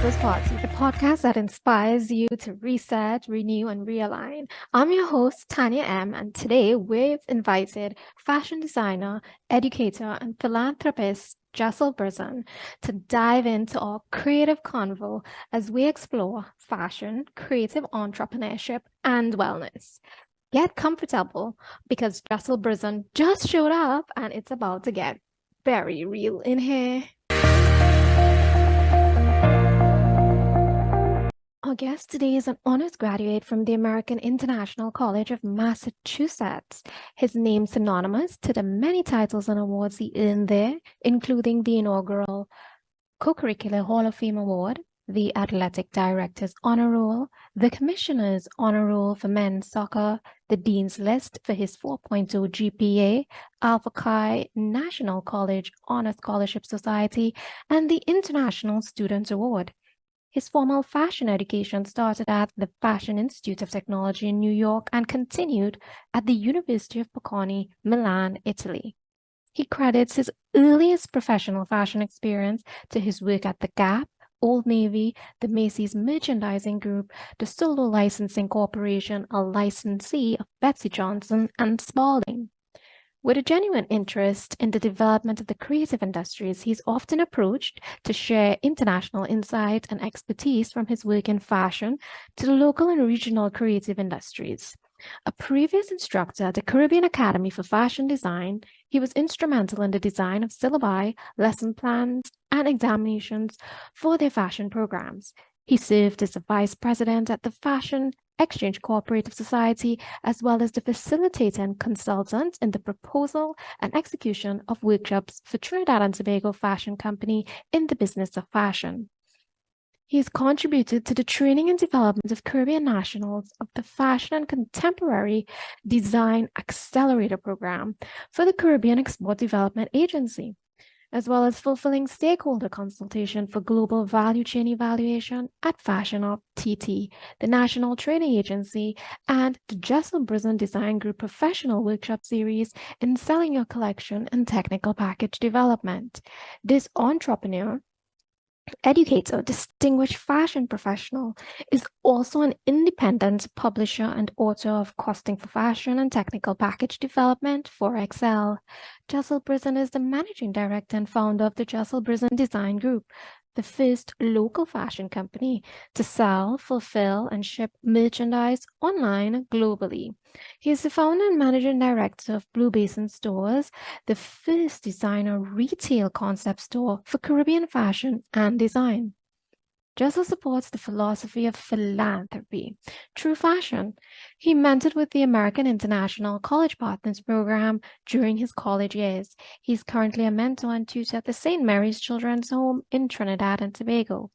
Purpose Party, the podcast that inspires you to reset, renew, and realign. I'm your host, Tanya M., and today we've invited fashion designer, educator, and philanthropist Jessel Brizan to dive into our creative convo as we explore fashion, creative entrepreneurship, and wellness. Get comfortable because Jessel Brizan just showed up and it's about to get very real in here. Our guest today is an honors graduate from the American International College of Massachusetts. His name synonymous to the many titles and awards he earned there, including the inaugural Co-Curricular Hall of Fame Award, the Athletic Director's Honor Roll, the Commissioner's Honor Roll for Men's Soccer, the Dean's List for his 4.0 GPA, Alpha Chi National College Honor Scholarship Society, and the International Students Award. His formal fashion education started at the Fashion Institute of Technology in New York and continued at the University of Bocconi, Milan, Italy. He credits his earliest professional fashion experience to his work at The Gap, Old Navy, the Macy's Merchandising Group, the Solo Licensing Corporation, a licensee of Betsy Johnson and Spalding. With a genuine interest in the development of the creative industries, he's often approached to share international insight and expertise from his work in fashion to the local and regional creative industries. A previous instructor at the Caribbean Academy for Fashion Design, he was instrumental in the design of syllabi, lesson plans, and examinations for their fashion programs. He served as a vice president at the Fashion Exchange Cooperative Society, as well as the facilitator and consultant in the proposal and execution of workshops for Trinidad and Tobago Fashion Company in the business of fashion. He has contributed to the training and development of Caribbean nationals of the Fashion and Contemporary Design Accelerator Program for the Caribbean Export Development Agency, as well as fulfilling stakeholder consultation for global value chain evaluation at Fashion Up TT, the National Training Agency, and the Jessel Brizan Design Group Professional Workshop Series in Selling Your Collection and Technical Package Development. This entrepreneur, educator, distinguished fashion professional, is also an independent publisher and author of Costing for Fashion and Technical Package Development for Excel. Jessel Brizan is the managing director and founder of the Jessel Brizan Design Group, the first local fashion company to sell, fulfill, and ship merchandise online globally. He is the founder and managing director of Blue Basin Stores, the first designer retail concept store for Caribbean fashion and design. Jessel supports the philosophy of philanthropy through fashion. He mentored with the American International College Partners Program during his college years. He's currently a mentor and tutor at the St. Mary's Children's Home in Trinidad and Tobago.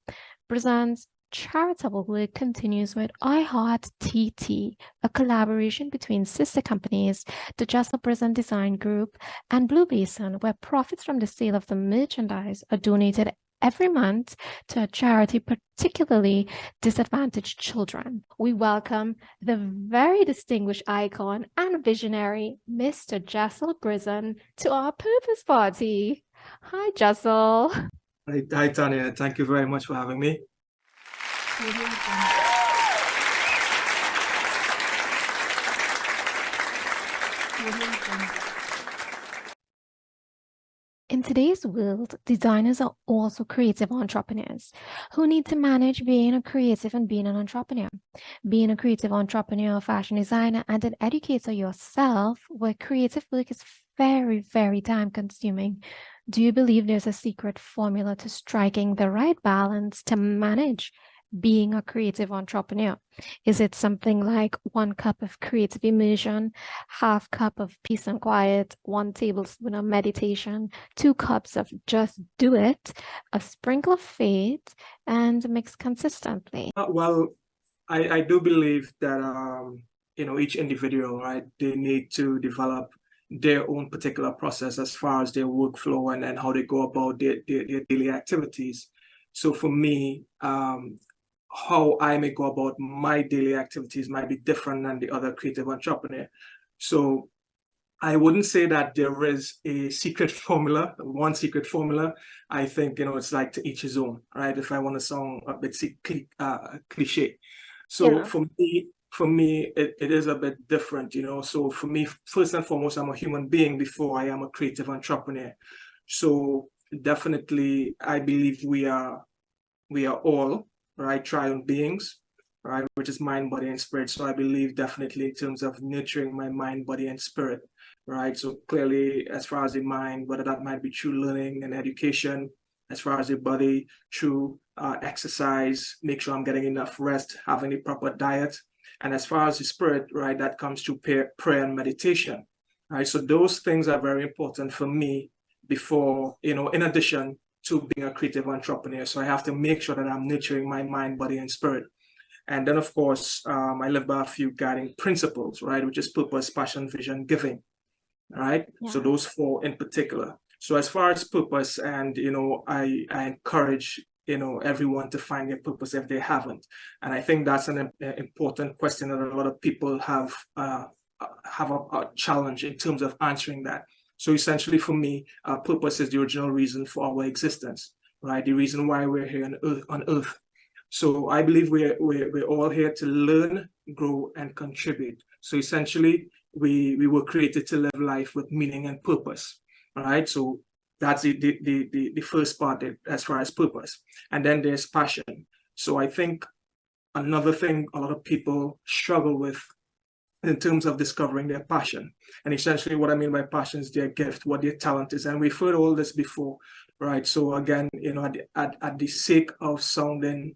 Brizan's charitable work continues with hearty, a collaboration between sister companies, the Jessel Brizan Design Group and Blue Basin, where profits from the sale of the merchandise are donated every month to a charity particularly disadvantaged children. We welcome the very distinguished icon and visionary, Mr. Jessel Brizan, to our Purpose Party. Hi, Jessel. Hi, Tanya. Thank you very much for having me. In today's world, designers are also creative entrepreneurs who need to manage being a creative and being an entrepreneur. Being a creative entrepreneur, fashion designer, and an educator yourself, where creative work is very, very time consuming. Do you believe there's a secret formula to striking the right balance to manage being a creative entrepreneur? Is it something like 1 cup of creative immersion, 1/2 cup of peace and quiet, 1 tablespoon of meditation, 2 cups of just do it, a sprinkle of faith, and mix consistently? Well, I do believe that each individual, right, they need to develop their own particular process as far as their workflow and how they go about their daily activities. So for me, how I may go about my daily activities might be different than the other creative entrepreneur. So I wouldn't say that there is a secret formula, one secret formula. I think, it's like to each his own, right? If I want to sound a bit cliche. So Yeah. for me, it is a bit different. So for me, first and foremost, I'm a human being before I am a creative entrepreneur. So definitely, I believe we are all, right, triune beings, right, which is mind, body, and spirit. So I believe definitely in terms of nurturing my mind, body, and spirit, right? So clearly, as far as the mind, whether that might be through learning and education, as far as the body, through exercise, make sure I'm getting enough rest, having a proper diet. And as far as the spirit, right, that comes through prayer and meditation, right? So those things are very important for me before, in addition to being a creative entrepreneur. So I have to make sure that I'm nurturing my mind, body, and spirit. And then, of course, I live by a few guiding principles, right, which is purpose, passion, vision, giving, right? So Yeah. those four in particular. So as far as purpose, and I encourage everyone to find their purpose if they haven't. And I think that's an important question that a lot of people have a challenge in terms of answering that. So essentially, for me, purpose is the original reason for our existence, right? The reason why we're here on Earth. So I believe we're all here to learn, grow, and contribute. So essentially, we were created to live life with meaning and purpose. All right. So that's the first part as far as purpose. And then there's passion. So I think another thing a lot of people struggle with in terms of discovering their passion. And essentially what I mean by passion is their gift, what their talent is. And we've heard all this before, right? So again, at the sake of sounding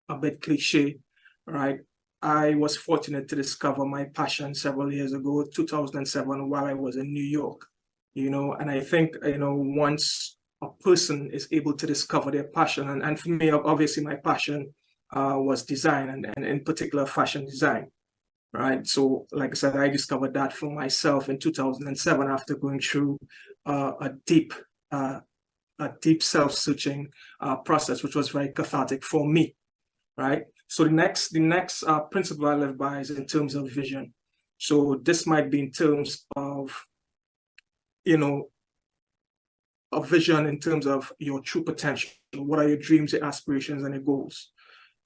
a bit cliche, right? I was fortunate to discover my passion several years ago, 2007, while I was in New York, and I think, once a person is able to discover their passion, and for me, obviously, my passion was design, and in particular, fashion design, right? So, like I said, I discovered that for myself in 2007 after going through a deep self-searching process, which was very cathartic for me, right? So the next principle I live by is in terms of vision. So this might be in terms of, a vision in terms of your true potential. What are your dreams, your aspirations, and your goals,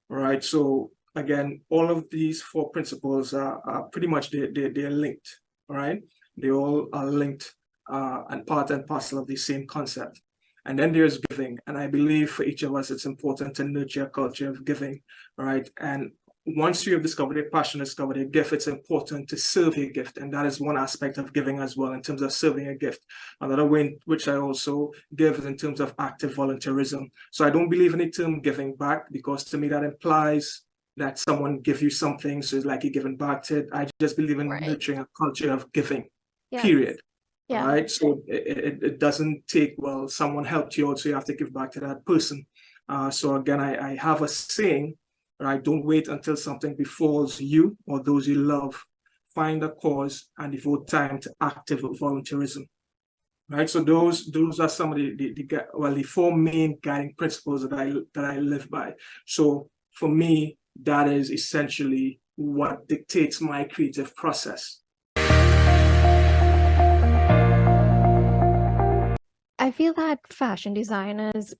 right? So again, all of these four principles are pretty much they're linked, right? They all are linked and part and parcel of the same concept. And then there's giving. And I believe for each of us, it's important to nurture a culture of giving, right? And once you have discovered a passion, discovered a gift, it's important to serve your gift. And that is one aspect of giving as well, in terms of serving a gift. Another way in which I also give is in terms of active volunteerism. So I don't believe in the term giving back, because to me that implies that someone give you something, so it's like you're giving back to it. I just believe in Right. nurturing a culture of giving, Yes. period. All Yeah. right. So it doesn't take, well, someone helped you out, so you have to give back to that person. So again, I have a saying, right? Don't wait until something befalls you or those you love. Find a cause and devote time to active volunteerism. Right. So those are some of the four main guiding principles that I live by. So for me, that is essentially what dictates my creative process. I feel that fashion designers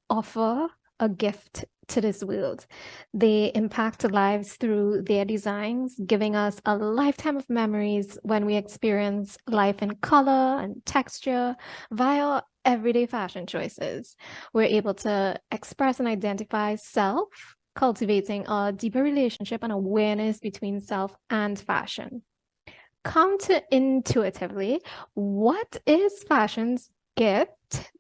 offer a gift to this world. They impact lives through their designs, giving us a lifetime of memories when we experience life in color and texture via everyday fashion choices. We're able to express and identify self, cultivating a deeper relationship and awareness between self and fashion. Counterintuitively, what is fashion's gift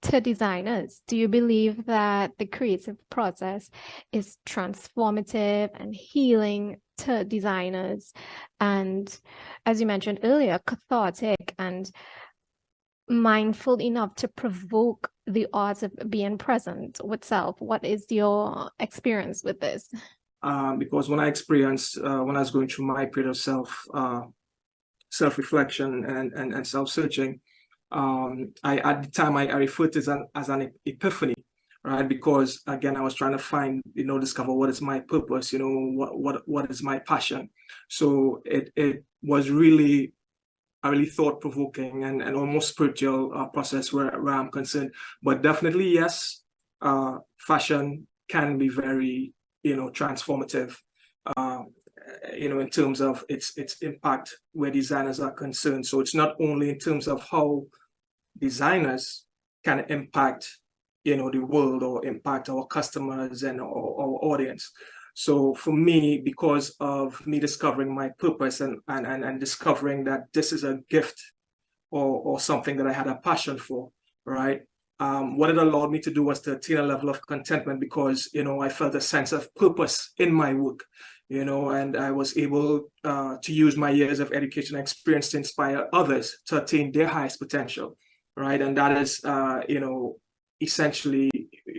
to designers? Do you believe that the creative process is transformative and healing to designers? And as you mentioned earlier, cathartic and mindful enough to provoke the art of being present with self? What is your experience with this? Because when I was going through my period of self-reflection and self-searching, I at the time I referred to it as an epiphany, right? Because again, I was trying to find, discover what is my purpose, what is my passion. So it was really a really thought-provoking and almost spiritual process where I'm concerned. But definitely, yes, fashion can be very, transformative, in terms of its impact where designers are concerned. So it's not only in terms of how designers can impact, the world or impact our customers and our audience. So for me, because of me discovering my purpose and discovering that this is a gift or something that I had a passion for, right? What it allowed me to do was to attain a level of contentment because, I felt a sense of purpose in my work, and I was able to use my years of education experience to inspire others to attain their highest potential, right? And that is, essentially,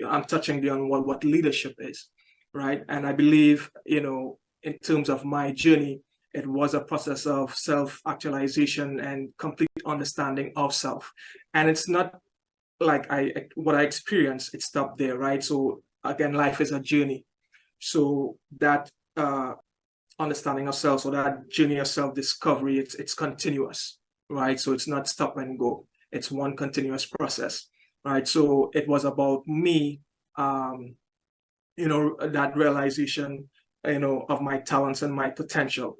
I'm touching on what leadership is, right? And I believe, in terms of my journey, it was a process of self-actualization and complete understanding of self. And it's not like what I experienced, it stopped there, right? So again, life is a journey. So that understanding of self, so that journey of self-discovery, it's continuous, right? So it's not stop and go. It's one continuous process, right? So it was about me, that realization, of my talents and my potential,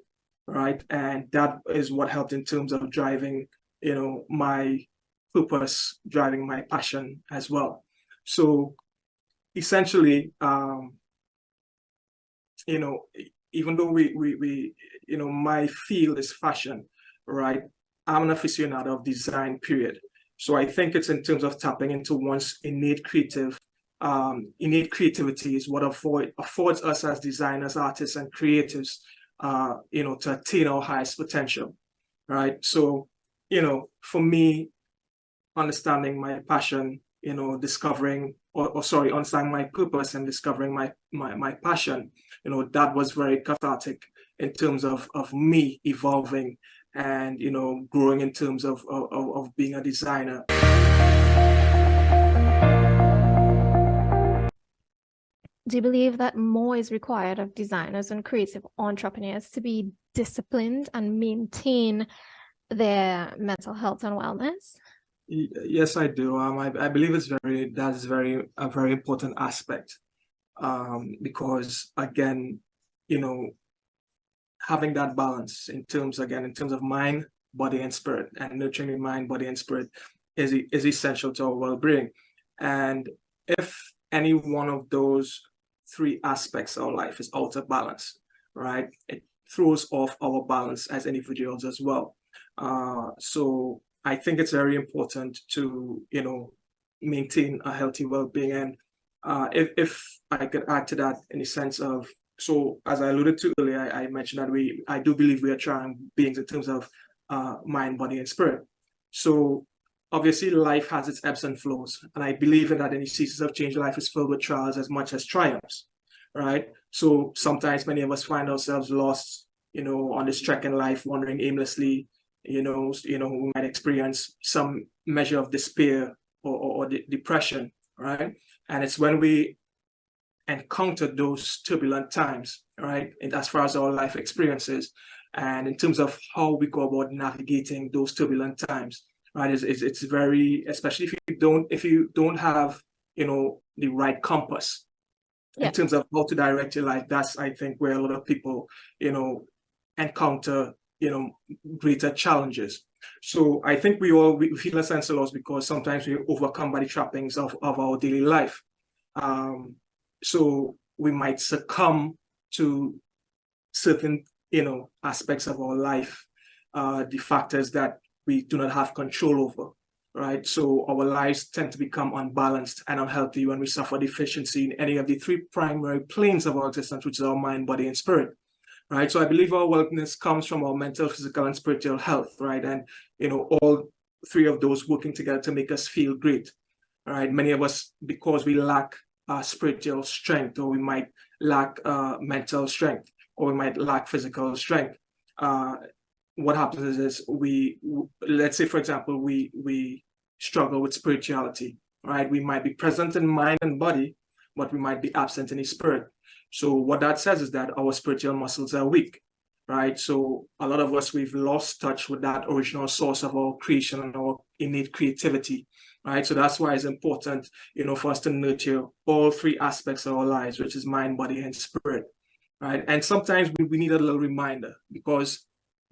right? And that is what helped in terms of driving, my purpose, driving my passion as well. So essentially, even though we my field is fashion, right? I'm an aficionado of design, period. So I think it's in terms of tapping into one's innate creativity is what affords us as designers, artists, and creatives, to attain our highest potential, right? So, for me, understanding my passion, discovering, understanding my purpose and discovering my passion, that was very cathartic in terms of me evolving and, growing in terms of being a designer. Do you believe that more is required of designers and creative entrepreneurs to be disciplined and maintain their mental health and wellness? Yes, I do. I believe that's a very important aspect, because again, having that balance in terms of mind, body, and spirit, and nurturing the mind, body, and spirit is essential to our well-being. And if any one of those three aspects of life is out of balance, right, it throws off our balance as individuals as well. So I think it's very important to, maintain a healthy well-being. And if I could add to that in the sense of, so as I alluded to earlier, I mentioned that I do believe we are trying beings in terms of mind, body, and spirit. So obviously life has its ebbs and flows. And I believe in that any seasons of change, life is filled with trials as much as triumphs, right? So sometimes many of us find ourselves lost, on this trek in life, wandering aimlessly, we might experience some measure of despair or depression, right? And it's when we encounter those turbulent times, right? And as far as our life experiences, and in terms of how we go about navigating those turbulent times, right? It's very, especially if you don't have, the right compass in terms of how to direct your life. That's, I think, where a lot of people, encounter, greater challenges. So I think we feel a sense of loss because sometimes we're overcome by the trappings of our daily life. So we might succumb to certain, aspects of our life, the factors that we do not have control over, right? So our lives tend to become unbalanced and unhealthy when we suffer deficiency in any of the three primary planes of our existence, which is our mind, body, and spirit, right? So I believe our wellness comes from our mental, physical, and spiritual health, right? And, all three of those working together to make us feel great, right? Many of us, because we lack spiritual strength, or we might lack mental strength, or we might lack physical strength. What happens is let's say, for example, we struggle with spirituality, right? We might be present in mind and body, but we might be absent in the spirit. So what that says is that our spiritual muscles are weak, right? So a lot of us, we've lost touch with that original source of our creation and our innate creativity, right? So that's why it's important, for us to nurture all three aspects of our lives, which is mind, body, and spirit, right? And sometimes we need a little reminder, because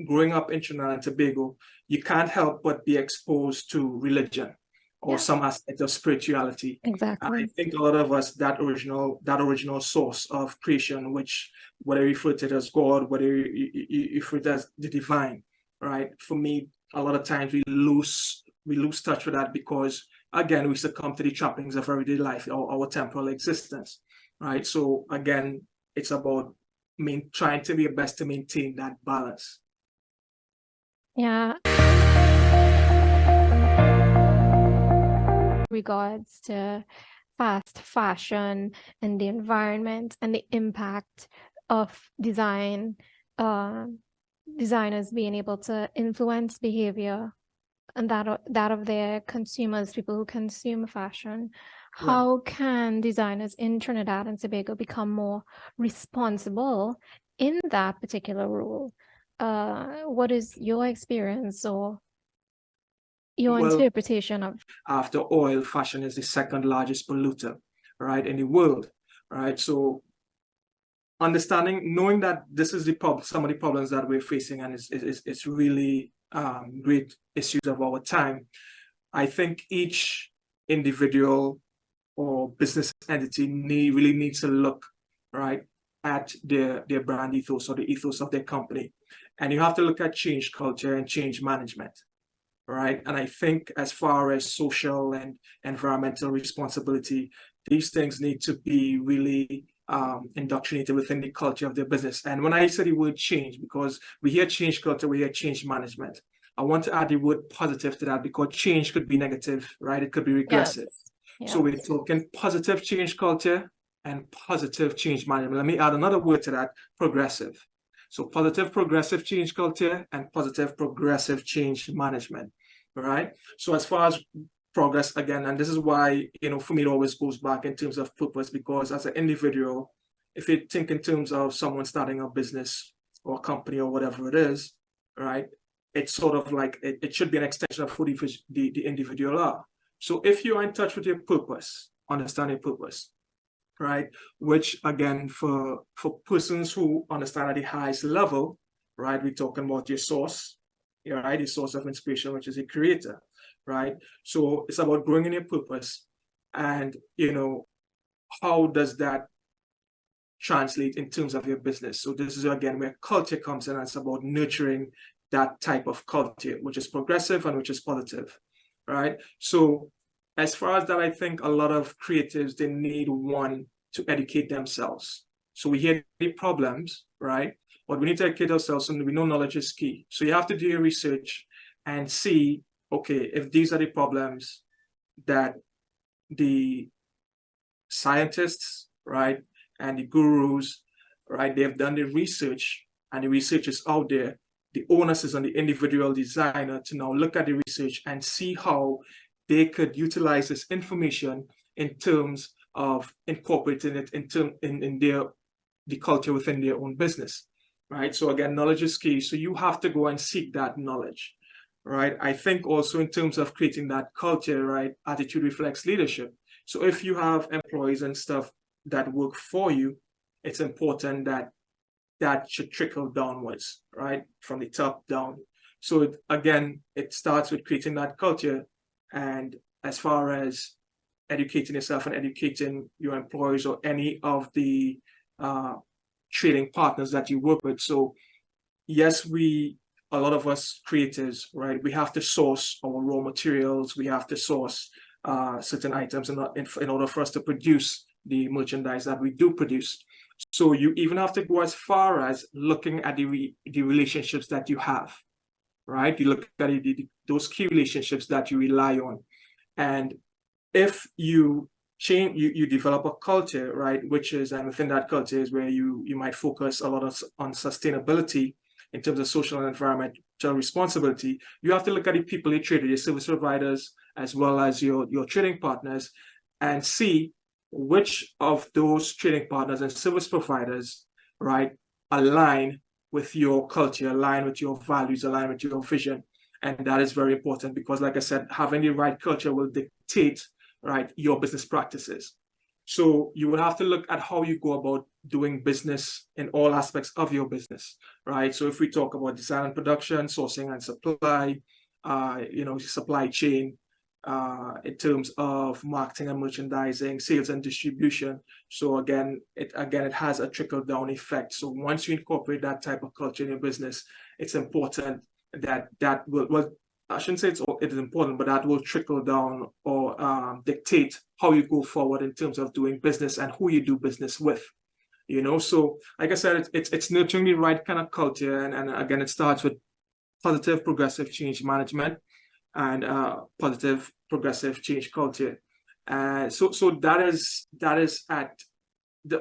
growing up in Trinidad and Tobago, you can't help but be exposed to religion or some aspect of spirituality. Exactly. I think a lot of us, that original source of creation, which whether you refer to it as God, whether you refer to it as the divine, right? For me, a lot of times we lose touch with that, because again, we succumb to the trappings of everyday life, our temporal existence, right? So again, it's about trying to be your best to maintain that balance. Yeah. Regards to fast fashion and the environment and the impact of design, designers being able to influence behavior and that of their consumers, people who consume fashion. Right. How can designers in Trinidad and Tobago become more responsible in that particular role? What is your experience or your interpretation of? After oil, fashion is the second largest polluter, right, in the world, right? So knowing that this is some of the problems that we're facing, and it's really great issues of our time. I think each individual or business entity really needs to look, right, at their brand ethos or the ethos of their company. And you have to look at change culture and change management, right? And I think as far as social and environmental responsibility, these things need to be really indoctrinated within the culture of their business. And when I say the word change, because we hear change culture, we hear change management, I want to add the word positive to that, because change could be negative, right? It could be regressive. Yes. So we're talking positive change culture and positive change management. Let me add another word to that: progressive. So positive progressive change culture and positive progressive change management, right? So as far as progress, again, and this is why, for me, it always goes back in terms of purpose, because as an individual, if you think in terms of someone starting a business or a company or whatever it is, right, it's sort of like it should be an extension of who the individual are. So if you are in touch with your purpose, understand your purpose, right? Which again, for persons who understand at the highest level, right, we're talking about your source, right, the source of inspiration, which is a creator, right? So it's about growing in your purpose, and how does that translate in terms of your business? So this is again where culture comes in, and it's about nurturing that type of culture, which is progressive and which is positive, right? So as far as that, I think a lot of creatives, they need one to educate themselves. So we hear the problems, right? But we need to educate ourselves, and we know knowledge is key. So you have to do your research and see, okay, if these are the problems that the scientists, right, and the gurus, right, they've done the research, and the research is out there. The onus is on the individual designer to now look at the research and see how they could utilize this information in terms of incorporating it in the culture within their own business, right? So again, knowledge is key. So you have to go and seek that knowledge, right? I think also in terms of creating that culture, right, attitude reflects leadership. So if you have employees and stuff that work for you, it's important that should trickle downwards, right, from the top down. So again, it starts with creating that culture, and as far as educating yourself and educating your employees or any of the trading partners that you work with. So yes, a lot of us creators, right, we have to source our raw materials, we have to source certain items in order for us to produce the merchandise that we do produce. So you even have to go as far as looking at the relationships that you have, right? You look at those key relationships that you rely on. And if you you develop a culture, right, which is, and within that culture is where you might focus a lot on sustainability in terms of social and environmental responsibility. You have to look at the people you trade with, your service providers, as well as your trading partners, and see which of those trading partners and service providers, right, align with your culture, align with your values, align with your vision. And that is very important because, like I said, having the right culture will dictate, right, your business practices. So you would have to look at how you go about doing business in all aspects of your business, right? So if we talk about design and production, sourcing and supply, supply chain, in terms of marketing and merchandising, sales and distribution. So again, it has a trickle down effect. So once you incorporate that type of culture in your business, it's important that will, well, I shouldn't say it is important, but that will trickle down or dictate how you go forward in terms of doing business and who you do business with. So like I said, it's nurturing the right kind of culture, and again, it starts with positive progressive change management and positive progressive change culture. So that is at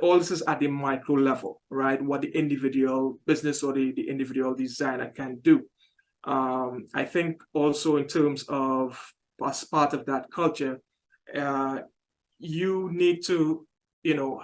all this is at the micro level, right? What the individual business or the individual designer can do. I think also in terms of as part of that culture, you need to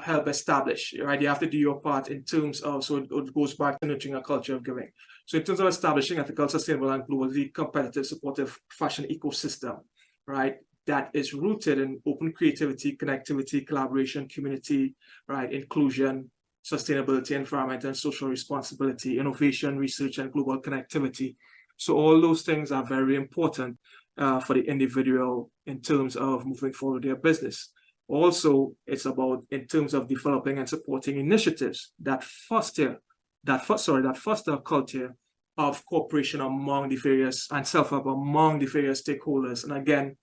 help establish, right? You have to do your part in terms of, so it goes back to nurturing a culture of giving. So in terms of establishing ethical, sustainable, and globally competitive, supportive fashion ecosystem, right? That is rooted in open creativity, connectivity, collaboration, community, right? Inclusion, sustainability, environmental and social responsibility, innovation, research, and global connectivity. So all those things are very important for the individual in terms of moving forward their business. Also, it's about in terms of developing and supporting initiatives that foster a culture of cooperation among the various and self-help among the various stakeholders. And again,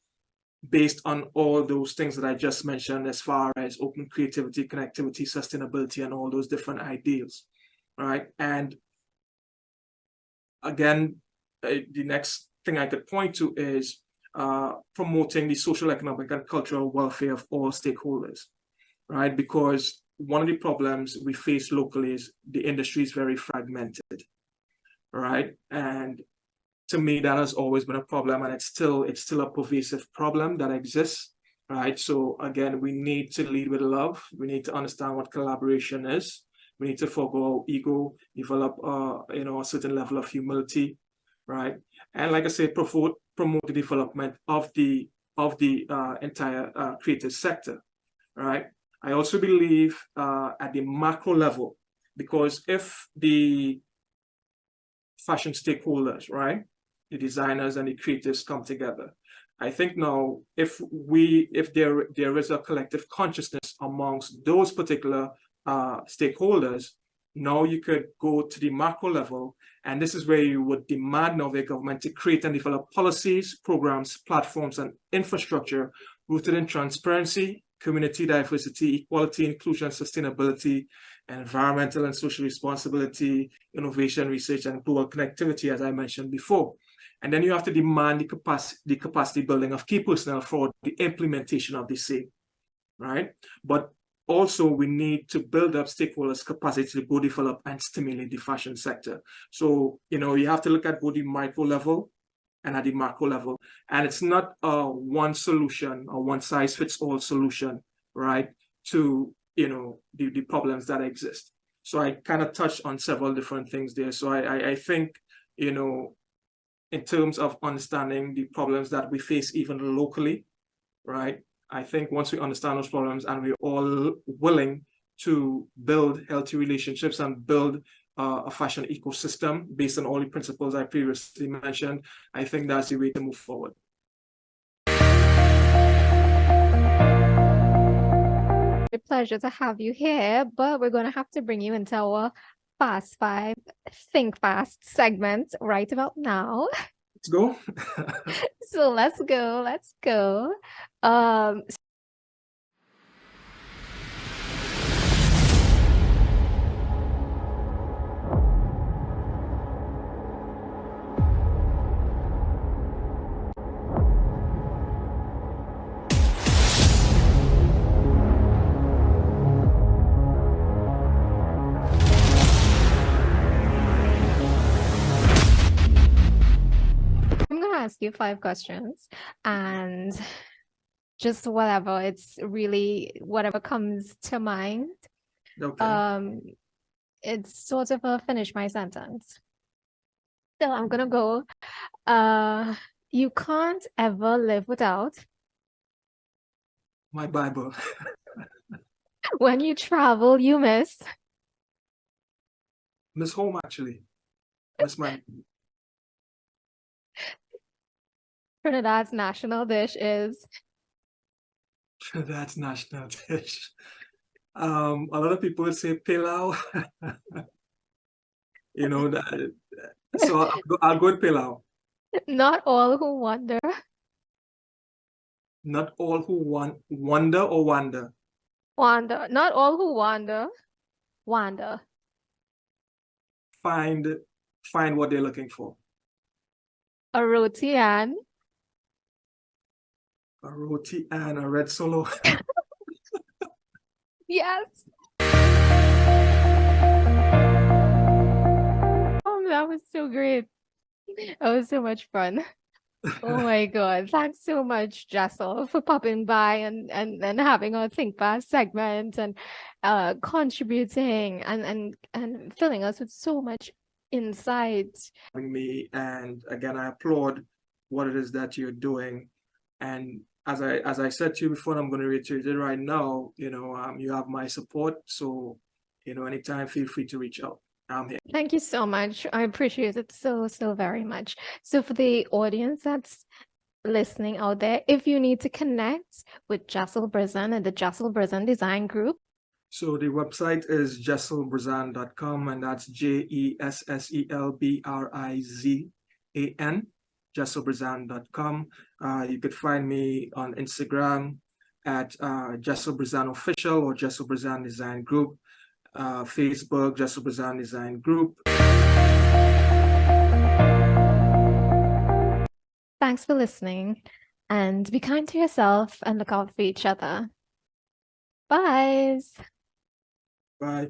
based on all those things that I just mentioned, as far as open creativity, connectivity, sustainability, and all those different ideals, right? And again, the next thing I could point to is promoting the social, economic, and cultural welfare of all stakeholders, right? Because one of the problems we face locally is the industry is very fragmented, right? And to me, that has always been a problem, and it's still a pervasive problem that exists, right? So again, we need to lead with love. We need to understand what collaboration is. We need to forego ego, develop a certain level of humility, right? And like I say, promote the development of the entire creative sector, right? I also believe at the macro level, because if the fashion stakeholders, right, the designers and the creators come together, I think now if there is a collective consciousness amongst those particular stakeholders, now you could go to the macro level, and this is where you would demand of the government to create and develop policies, programs, platforms, and infrastructure rooted in transparency, community diversity, equality, inclusion, sustainability, environmental and social responsibility, innovation, research, and global connectivity, as I mentioned before. And then you have to demand the capacity building of key personnel for the implementation of the same, right? But also, we need to build up stakeholders' capacity to go develop and stimulate the fashion sector. So, you have to look at both the micro level and at the macro level. And it's not a one solution or one size fits all solution, right, to, the problems that exist. So I kind of touched on several different things there. So I think, in terms of understanding the problems that we face even locally, right? I think once we understand those problems and we're all willing to build healthy relationships and build a fashion ecosystem based on all the principles I previously mentioned, I think that's the way to move forward. A pleasure to have you here, but we're going to have to bring you into our Fast Five Think Fast segment right about now. Let's go. So let's go. I'm going to ask you 5 questions, and just whatever, it's really whatever comes to mind. Okay. It's sort of a finish my sentence. So I'm gonna go. You can't ever live without. My Bible. When you travel, you miss. Miss home, actually. Miss my Trinidad's national dish is. That's national dish. A lot of people would say pilau. You know that. So I'll go with pilau. Not all who wonder. Not all who wonder or wander. Wander. Not all who wander. Wander. Find what they're looking for. A roti and. A roti and a red solo. Yes. Oh, that was so great. That was so much fun. Oh my God. Thanks so much, Jessel, for popping by and having our Think Fast segment and contributing and filling us with so much insight. Me, and again, I applaud what it is that you're doing. And as I said to you before, I'm going to reiterate it right now. You have my support. So, anytime, feel free to reach out. I'm here. Thank you so much. I appreciate it so very much. So for the audience that's listening out there, if you need to connect with Jessel Brizan and the Jessel Brizan Design Group. So the website is jesselbrizan.com, and that's JESSELBRIZAN, jesselbrizan.com. You could find me on Instagram at Jessel Brizan Official or Jessel Brizan Design Group. Facebook, Jessel Brizan Design Group. Thanks for listening, and be kind to yourself and look out for each other. Bye. Bye.